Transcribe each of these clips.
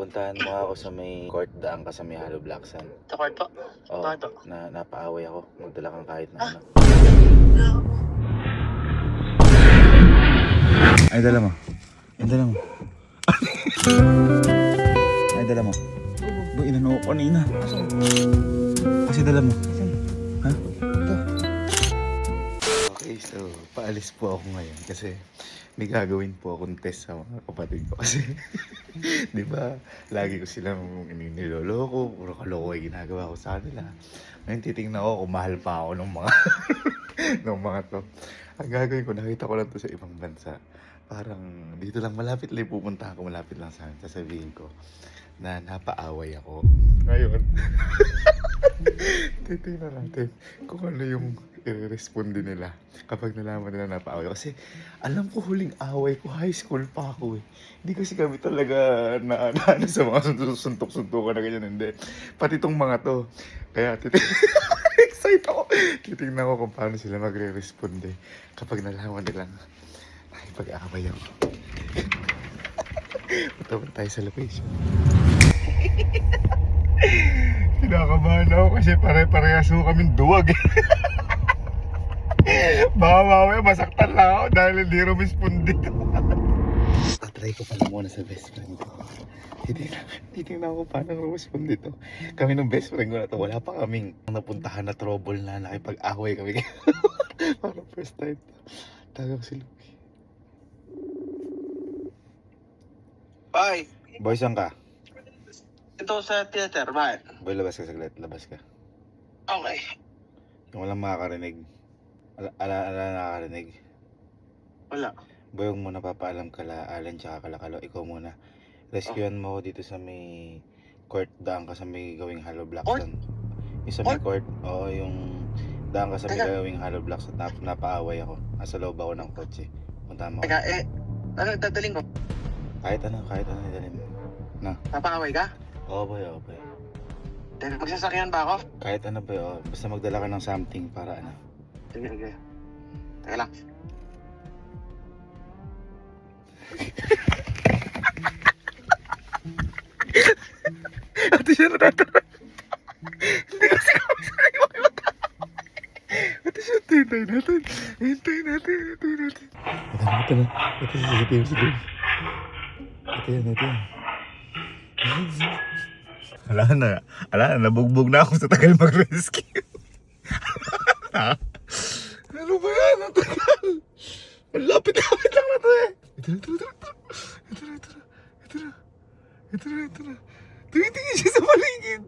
puntahan mo ako sa may court, daan ka sa may Hollow Block Sand. Sa court po? Oo, Bakit po? napaaway ako. Magdala kang kahit na ano. Ay, dala mo. Ay, dala mo. Ay, dala mo. Boy, inano ko kanina. Kasi dala mo. Ha? Ito. Okay, so paalis po ako ngayon kasi may gagawin po akong test sa mga kapatid ko kasi di ba lagi ko silang niloloko, puro kaloko ay ginagawa ko sa kanila. Ngayon titingnan ko kung mahal pa ako ng mga ng mga to. Ang gagawin ko, nakita ko lang to sa ibang bansa. Parang dito lang malapit lang pupunta ako, malapit lang sa akin. Sasabihin ko na napaaway ako. Ngayon, titingnan natin kung ano yung i-responde nila kapag nalaman nila napaaway ako. Kasi alam ko huling away ko, high school pa ako eh. Hindi kasi kami talaga na sa mga suntok-suntukan na ganyan, hindi. Pati tong mga to. Kaya excited ako. Titingnan ko kung paano sila magre-responde kapag nalaman nilang nakipag-away ako. Punta pa tayo sa location. Kinakabahan ako kasi pare-parehas ko kaming duwag. Baka mamaya masaktan lang ako dahil hindi rumispondi. Tatry ko pala muna sa best friend ko. Titingnan ko paano rumispondi to. Kami ng best friend ko na to, wala pa kaming napuntahan na trouble na nakipag-away kami. Parang first time. Tawag si Luke. Bye! Boy, saan ka? Ito sa theater, bakit? Boy, labas ka saglit. Labas ka. Okay. Yung walang makakarinig. Ala nakakarinig. Wala. Boy, huwag muna papaalam kala Alan tsaka kalakalo. Ikaw muna. Rescuean mo ako dito sa may court. Daan ka sa may gawing Hollow Block Court? Sand. Yung sa may court. Oo, yung daan ka sa may gawing Hollow Block Sand. Napaaway ako. Nasa loob ako ng kotse. Punta mo. Teka, ano dadaling ko? Kahit ano idalhin mo. Na. Napakaway ka? Oo, boy, oo, boy. Teka, magsasakyan ba ako? Kahit ano, boy, oo. Basta magdala ka ng something para ano. Sige, sige. Teka lang. Ate siya natatara. Hindi kasi kami sariwag lang. Ate siya, hintayin natin. Hintayin natin. Ate na. Ate siya, sige. Ate yan. Ala na, nabugbog na ako sa tagal mag-rescue. Ano ba yan? Ang tagal. Ang lapit-lapit lang na to eh. Ito na. Tumitingin siya sa paligid.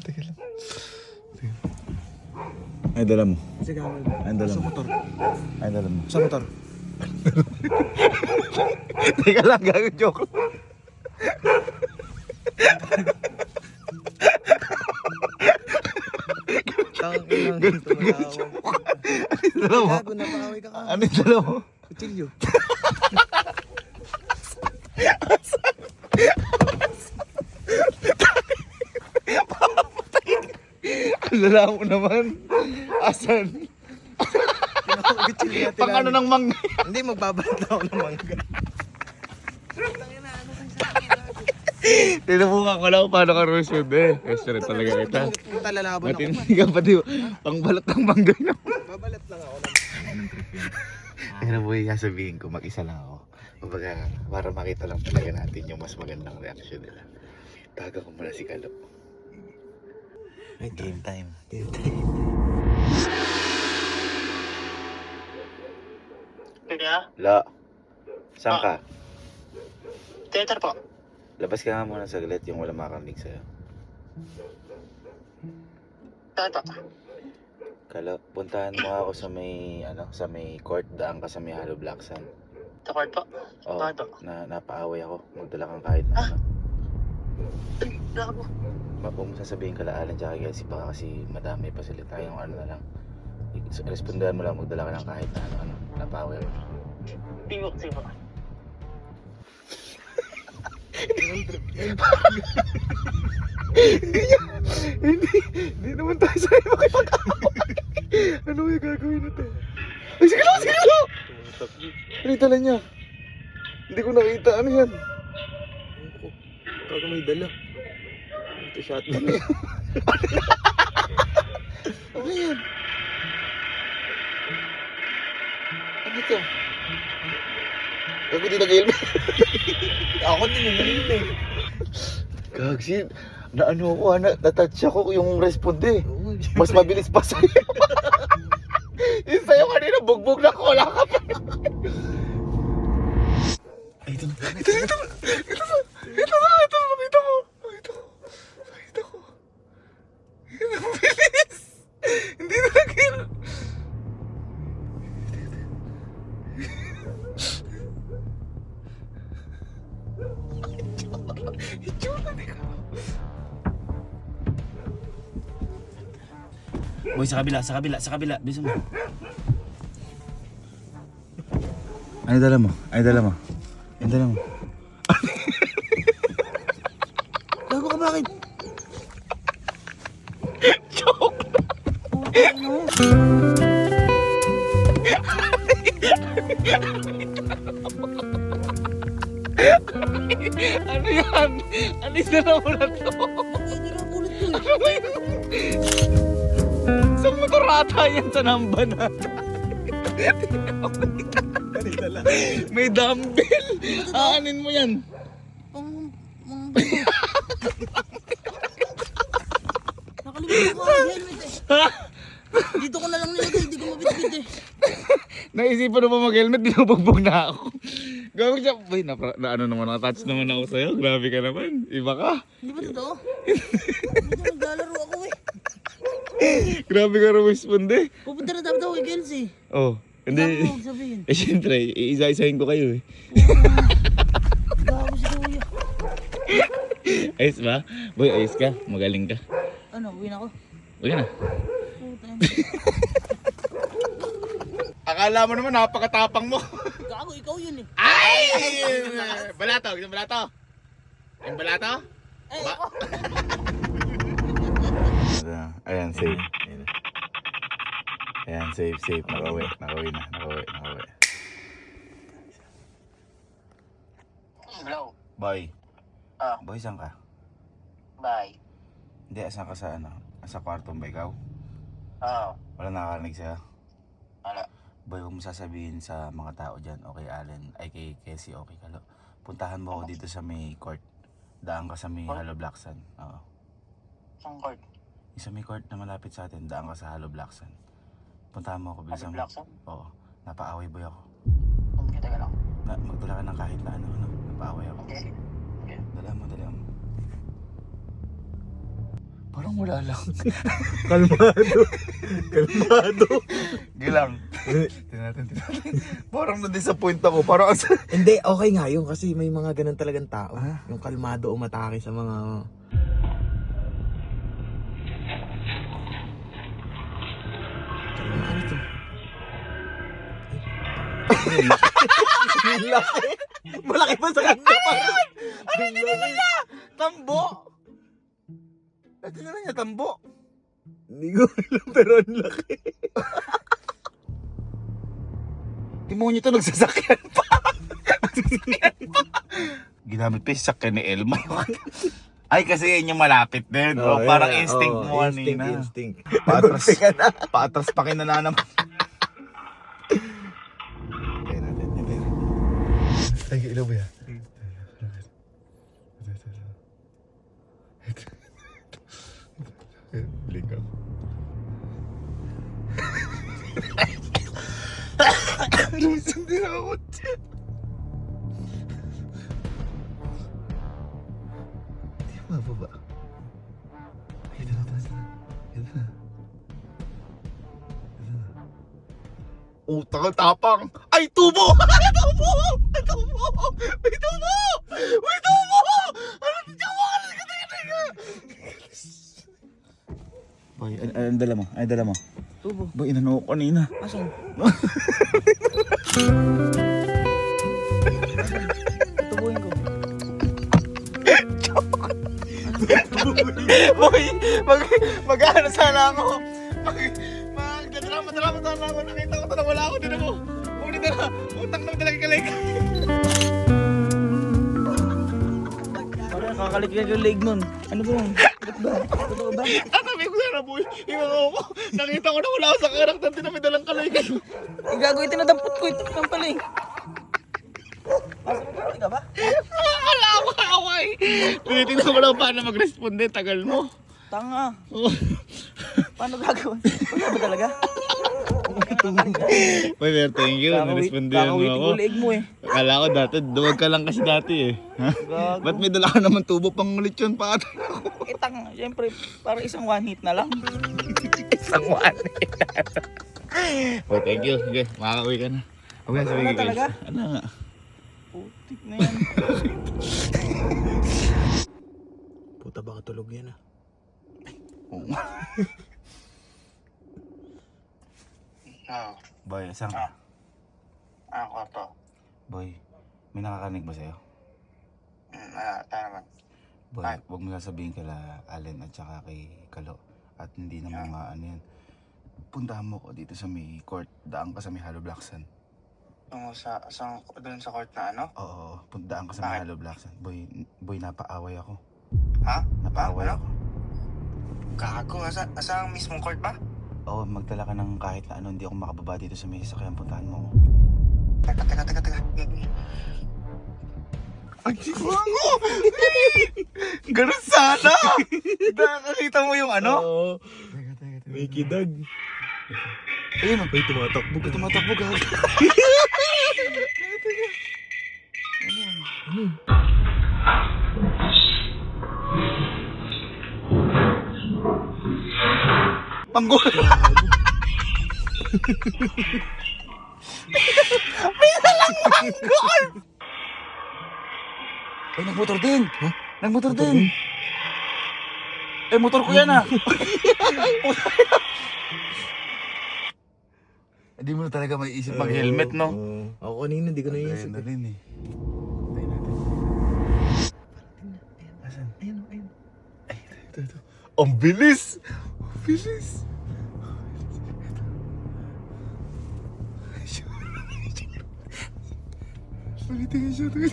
Teka lang. Ay, dala mo. Sige, Ay, dala mo. Ay, dala mo. Sa motor. Teka lang, gagawin joke lang. Dala mo? Napakaway ka ka. Ano yung dala mo? Kutsilyo. Ang lala mo naman. Asan? Kutsilyo natin. Pang ano ng mangga? Hindi, magbabalat ako ng mangga. Tinubukan ko lang kung paano ka resume eh. Restaurant talaga ito. Talalaban ako. Matindi ka pati pang balat ng mangga na. Babalat lang ako. Pero boy, sasabihin ko mag-isa lang ako. Kumbaga, para makita lang talaga natin yung mas magandang reaction nila. Taga ko muna si Kalo. Game time. Kaya? La, saan ka? Theater po. Labas ka nga muna saglit yung wala makakaminig sa'yo. Ito. Kalo, puntahan mo ako sa may, sa may court, daan ka sa may Hollow Block Sand. Sa court po? Oo, Bakit po? napaaway ako. Magdala kang kahit na ano. Gago. Huwag mo sasabihin kala Alan tsaka Kelsey baka kasi madami pa sila tayong ano na lang. Respondahan mo lang, magdala ka ng kahit na ano. Napaaway ako. Sige po. Hindi naman tayo sa'yo makipag-away. Ano yung gagawin natin? Ay, sige lang! Ano yung tala niya? Hindi ko nakita. Ano yan? Bago may dala. Ito shotgun. Ano yan? Ano to? Ako di nag-helmet. Ako din yung ganito eh. Gagsin. Na ano ako, natouch ako yung responde. Mas mabilis pa sa'yo. Yung sa'yo kanina, bugbog na ko. Wala ka pa. Ay, ito na. Ito na. Ito na. Ito na. Ito na. Makita ko. Makita ko. Makita ko. Ang bilis. Hindi na nagil. Itsura ni ka. Boy, sa kabila. Bisa mo. Ano dala mo? Ano dala mo? Ano dala mo? Gago ka bakit? Joke! Ano yan? Ano yung dala mo na to? Hindi na ulit ko eh. Sa motor ata yan sa namba na. May dumbbell. Aanin mo yan. Nakalimutan ko ang helmet eh. Dito ko na lang nilagay, hindi ko mabitbit eh. Naisipan mo ba mag-helmet? Binubugbog na ako. Gawin siya. Uy, ano naman, nakatouch naman ako sa'yo. Grabe ka naman. Iba ka. Hindi ba totoo? Dito naglalaro ako eh. Grabe ka responde. Pupunta na dapat ako kay Kelsey. Oh, hindi. Gago huwag sabihin. Eh, syempre, iisa-isahin ko kayo eh. Gago si Kuya. Ayos ba? Boy, ayos ka. Magaling ka. Ano, uwi na ako? Uy na. Puta. Akala mo naman napakatapang mo. Gago, ikaw yun eh. Ay! Balato, isang balato. Yung balato? Ay, Ba- ako. Ayan, safe. Ayan, safe. Nakauwi na. Hello. Boy. Ah, Boy, saan ka? bye. Hindi, asan ka sa ano? Sa kwarto ba ikaw? Oo. Wala nakakarinig sa'yo? Wala. Boy, huwag mo sasabihin sa mga tao dyan, okay Allen, ay kay Casey, okay Kalo. Puntahan mo ako dito sa may court. Daan ka sa may Court? Hollow Blacksan. Oo. Saan court? Yung sa may court na malapit sa atin, daan ka sa Hollow Blacksan. Puntahan mo ako, bilisan mo. Blacksan? Oo. Napaaway boy ako. Okay, taga lang. Magdala ka ng kahit na ano. Napaaway ako. Okay. Dala mo. Parang wala lang. Kalmado. Gilang. Tingnan. Parang na-disappoint ako. Parang Hindi, okay nga yun kasi may mga ganun talagang tao. Yung kalmado umatake sa mga... Ano to? Laki. Malaki pa sa kanya parang. ano yung tinila niya? Tambo. Tinila niya tambo. Hindi ko alam pero ang laki. Timonyo to nagsasakyan pa. Ginamit pa yung sakyan ni Elma. Ay, kasi yun yung malapit din. Oh, parang instinct mo kanina. Instinct. Paatras pa kinana naman. Ay, ilaw ba yan? Blink ako. Lumisan din ako. Hindi mo mababa. Ay, ito na. Utang tapang. Ay, tubo! Tubo! May tubo! Ano tubo? Boy, ano dala mo? Tubo. Boy, inano ko kanina. Asan? Tubuhin ko. Boy, mag-ano sana ako. Magdadala sana ako. Nakita ko na wala ako din ako. Ulit na, utang na talaga kalay. Nakaliklik yung leg nun. Ano ba yun? Ba't ba? Totoo ba? Sabi ko sana boy, iwan ako. Nakita ko na wala ako sa karakter, din na may dalang kalay ka. Ang gagawin, tinadampot ko ito ng pala eh. Masakit ka ba? Wala ako kaway. Tinitingnan ko lang paano mag-responde, tagal mo. Tanga. Paano gagawin? Wala ba talaga? Boy, pero thank you. Narespondehan mo Kakawitin ako. ko leg mo eh. Akala ko dati, duwag ka lang kasi dati eh. Ha? Gago. Ba't may dala ka naman tubo pang ulit yun, patay ako? Eh tanga, siyempre, parang isang one hit na lang. Isang one. Boy, thank you. Sige, makakauwi ka na. Okay, sabi Ano ko guys. talaga? Ano nga? Putik na yan. Puta baka tulog yan ah. Oo. Oo. Boy, saan ka? Kwarto. Boy, may nakakanig ba sa'yo? Tayo naman. Boy, Ay. huwag mo sasabihin kila Allen at saka kay Kalo. At hindi naman ano yan. Puntahan mo ko dito sa may court. Daan ka sa may Hollow Blacksan. Tungo doon sa court na ano? Oo, daan ka sa may Bakit? Hollow Blacksan. Boy, napaaway ako. Ha? Napaaway Ano? ako. Gago, asa ang mismong court ba? Oo, magdala ka ng kahit na ano, hindi ako makababa dito sa may sasakyan. Puntahan mo. Teka. Ay, siwango! Ganun sana! Nakakita mo yung ano? Oo. Teka. May kidag. Ayun, Ay, tumatakbo ka. tumatakbo ka. Panggol! May dalang panggol! Ay, nagmotor din! Huh? Nagmotor din! Eh, motor ko yan ah! Hindi mo na talaga may isip mag-helmet, no? Ako kanina, di ko naisip. Ayun na rin eh. Tayo natin. Asan? Ayun. Ay, ito. Ang bilis! Ang bilis! Ulitin ka siya.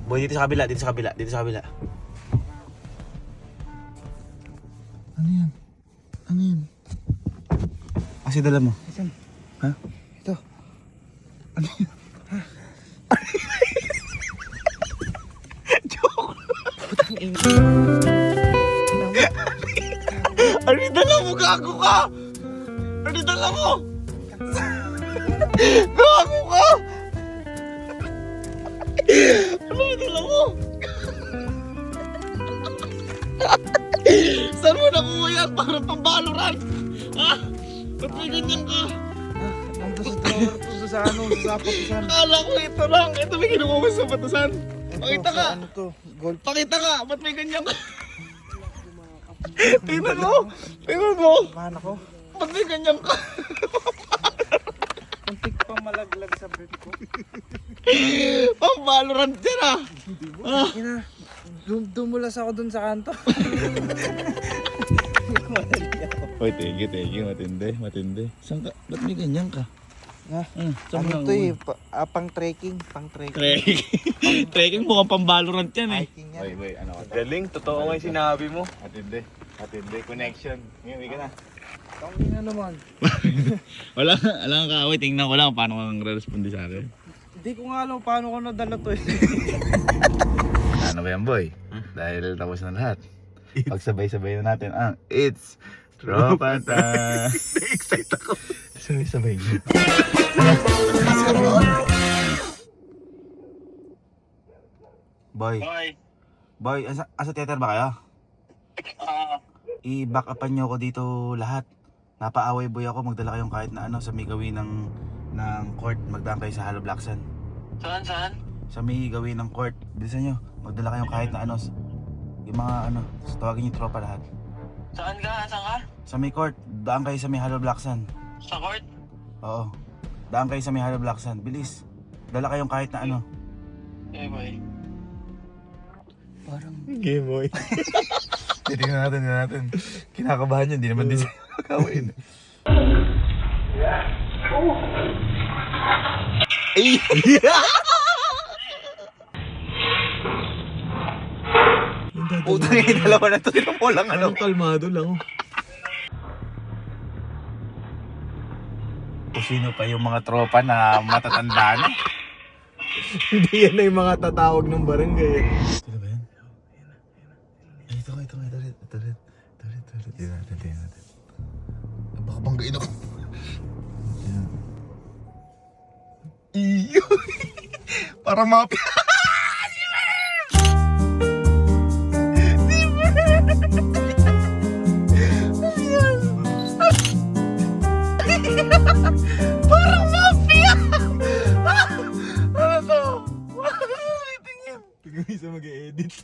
Boy, dito sa kabila. Ano yan? Ano yan? Kasi dala mo. Asan? Ha? Ito. Ano yan? Joke! Ano yung dala mo? Gago ka! Ano yung dala mo? Gago ka! Ano yung dala mo? Saan mo nakuha yan? Parang pang-Valorant! Ha? Ba't may ganyan ka? Nandun sa ano, sa patusan. Akala ko ito lang. Ito may kinuha mo sa batasan. Pakita ka! Ano to? Gold. Pakita ka! Ba't may ganyan ka? Tingnan mo! Tingnan mo! Mana ko. Ba't may ganyan ka? Kuntik pang malaglag sa bird ko. Pang-Valorant dyan ah! Ah! Ina, dumulas ako dun sa kanto. Oy, thank you. Matindi. Saan ka? Ba't may ganyan ka? Ha? Saan Ano mo to nakuha? eh? Pang trekking. Trekking. Trekking mukhang pang-Valorant yan eh. Hiking yan. Wait, ano ka? Galing, totoo nga yung sinabi mo. Matindi. Connection. Ngayon, ka na. Tangina naman. Wala kang kaaway. Tingnan ko lang paano kang re-responde sa akin. Hindi ko nga alam paano ko nadala to eh. Ano ba yan, boy? Dahil tapos na lahat. Pagsabay-sabay na natin ang It's Tropa Time. Excited ako. Sabay-sabay niyo. Boy, asa theater ba kayo? I-back upan nyo ako dito lahat. Napaaway boy ako, magdala kayong kahit na ano sa may gawin ng court. Magdaan kayo sa Hollow Blacksan. Saan? Sa may gawin ng court. Bilisan nyo, magdala kayong kahit na ano. Yung mga ano, tawagin yung tropa lahat. Saan ka? Sa may court, daan kayo sa may Hollow Blacksan. Sa court? Oo. Daan kayo sa may Hollow Blacksan. Bilis. Dala kayong kahit na ano. Eh, boy. Parang Game boy. Tingnan natin. Kinakabahan yun, hindi naman din siya kawin. Ay! Putang yung dalawa na to. Sino mo lang ano? Anong kalmado lang. Kung sino pa yung mga tropa na matatanda na. Hindi yan na yung mga tatawag ng barangay. Sino ba yan? Ay, ito rin. Tingnan natin. Baka banggain ako. Iyo! Para mapia! Parang mafia! Ano to? Tingin. Tingnan isa mag-edit.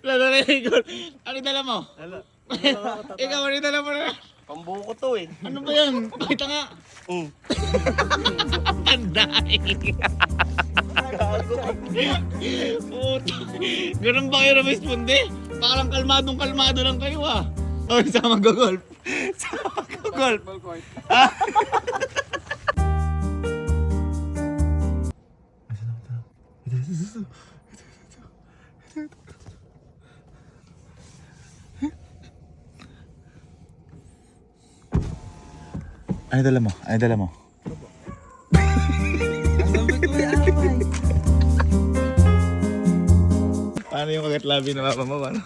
Lalalagot. Ano dala mo? Ikaw, ano dala mo na? Pambuko to eh. Ano ba yan? Pakita nga. Tanda eh. Puto. Ganun ba kayo na responde? Parang kalmadong-kalmado lang kayo ah. Oh, sama mag-golf. Sama mag-golf. Ano dala mo? Paano yung kagatlabi na mama mo? Paano?